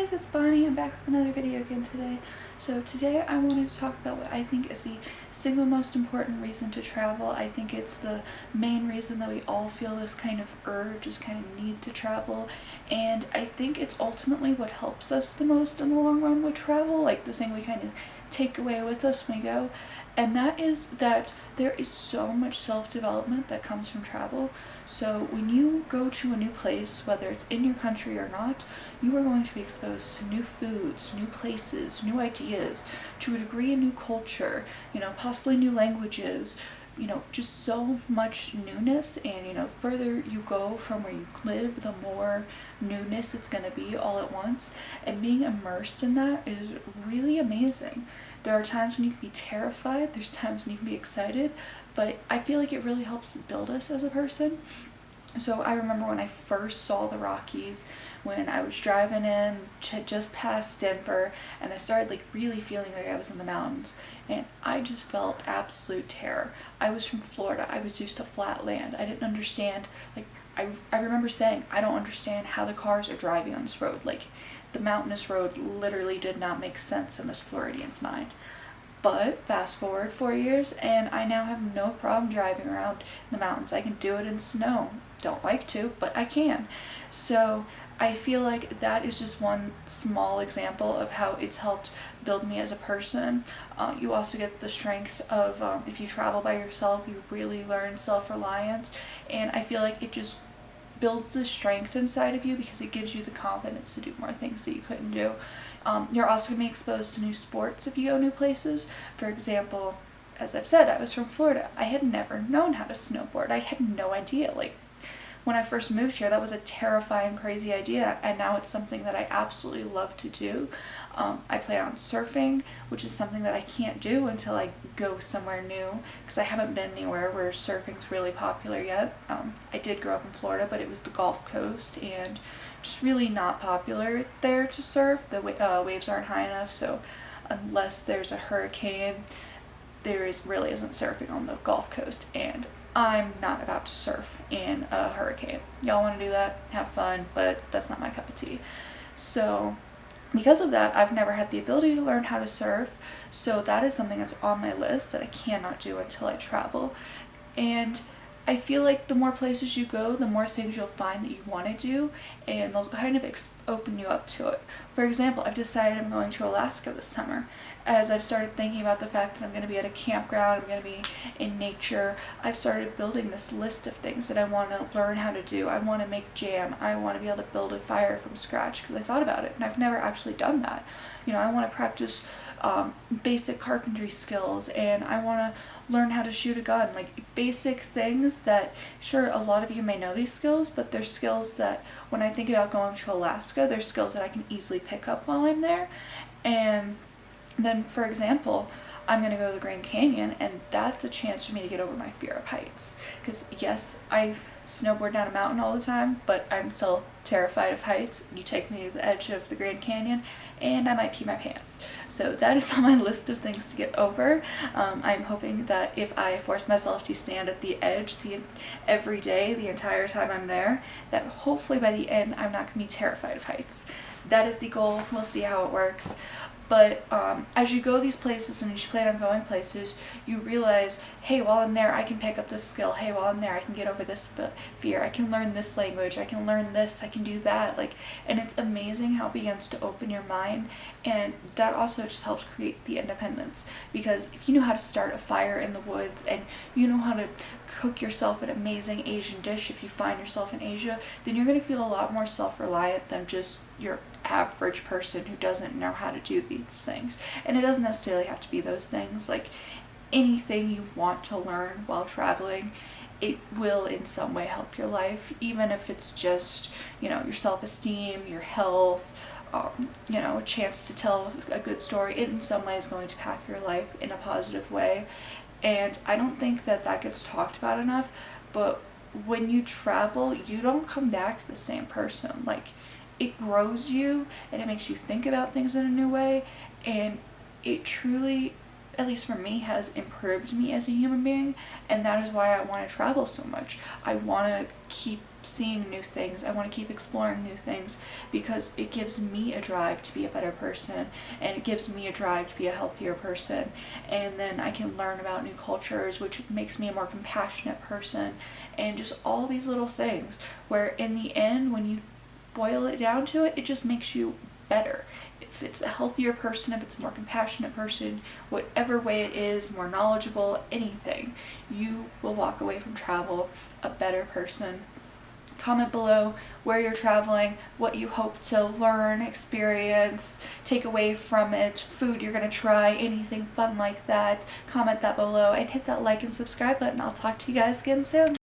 guys, it's Bonnie. I'm back with another video again today. So today I wanted to talk about what I think is the single most important reason to travel. I think it's the main reason that we all feel this kind of urge, this kind of need to travel, and I think it's ultimately what helps us the most in the long run with travel, like the thing we kind of take away with us when we go, and that is that there is so much self-development that comes from travel. So when you go to a new place, whether it's in your country or not, you are going to be exposed to new foods, new places, new ideas, to a degree a new culture, possibly new languages, just so much newness. And further you go from where you live, the more newness it's going to be all at once, and being immersed in that is really amazing. There are times when you can be terrified, there's times when you can be excited, but I feel like it really helps build us as a person. So I remember when I first saw the Rockies, when I was driving in to just past Denver, and I started really feeling like I was in the mountains, and I just felt absolute terror. I was from Florida, I was used to flat land, I didn't understand, I remember saying, I don't understand how the cars are driving on this road. The mountainous road literally did not make sense in this Floridian's mind. But fast forward 4 years and I now have no problem driving around in the mountains. I can do it in snow. Don't like to, but I can. So I feel like that is just one small example of how it's helped build me as a person. You also get the strength of, if you travel by yourself, you really learn self-reliance, and I feel like it just builds the strength inside of you because it gives you the confidence to do more things that you couldn't do. You're also going to be exposed to new sports if you go new places. For example, as I've said, I was from Florida. I had never known how to snowboard. I had no idea. When I first moved here, that was a terrifying, crazy idea, and now it's something that I absolutely love to do. I plan on surfing, which is something that I can't do until I go somewhere new, because I haven't been anywhere where surfing's really popular yet. I did grow up in Florida, but it was the Gulf Coast, and just really not popular there to surf. The waves aren't high enough, so unless there's a hurricane, really isn't surfing on the Gulf Coast, and I'm not about to surf in a hurricane. Y'all want to do that? Have fun, but that's not my cup of tea. So because of that, I've never had the ability to learn how to surf, so that is something that's on my list that I cannot do until I travel. And I feel like the more places you go, the more things you'll find that you want to do, and they'll kind of open you up to it. For example, I've decided I'm going to Alaska this summer. As I've started thinking about the fact that I'm going to be at a campground, I'm going to be in nature, I've started building this list of things that I want to learn how to do. I want to make jam. I want to be able to build a fire from scratch, because I thought about it and I've never actually done that. I want to practice basic carpentry skills, and I want to learn how to shoot a gun, basic things that, sure, a lot of you may know these skills, but they're skills that when I think about going to Alaska, they're skills that I can easily pick up while I'm there. And then, for example, I'm going to go to the Grand Canyon, and that's a chance for me to get over my fear of heights. Because yes, I snowboard down a mountain all the time, but I'm still terrified of heights. You take me to the edge of the Grand Canyon and I might pee my pants. So that is on my list of things to get over. I'm hoping that if I force myself to stand at the edge every day, the entire time I'm there, that hopefully by the end I'm not going to be terrified of heights. That is the goal. We'll see how it works. But as you go these places and as you plan on going places, you realize, hey, while I'm there I can pick up this skill. Hey, while I'm there I can get over this fear. I can learn this language. I can learn this. I can do that. And it's amazing how it begins to open your mind, and that also just helps create the independence. Because if you know how to start a fire in the woods, and you know how to cook yourself an amazing Asian dish if you find yourself in Asia, then you're going to feel a lot more self-reliant than just your average person who doesn't know how to do these things. And it doesn't necessarily have to be those things. Anything you want to learn while traveling, it will in some way help your life, even if it's just, your self-esteem, your health, a chance to tell a good story. It in some way is going to impact your life in a positive way. And I don't think that gets talked about enough, but when you travel, you don't come back the same person. It grows you, and it makes you think about things in a new way, and it truly, at least for me, has improved me as a human being, and that is why I want to travel so much. I want to keep seeing new things. I want to keep exploring new things because it gives me a drive to be a better person, and it gives me a drive to be a healthier person. And then I can learn about new cultures, which makes me a more compassionate person, and just all these little things where in the end, when you boil it down to it, it just makes you better. If it's a healthier person, if it's a more compassionate person, whatever way it is, more knowledgeable, anything, you will walk away from travel a better person. Comment below where you're traveling, what you hope to learn, experience, take away from it, food you're going to try, anything fun like that. Comment that below and hit that like and subscribe button. I'll talk to you guys again soon.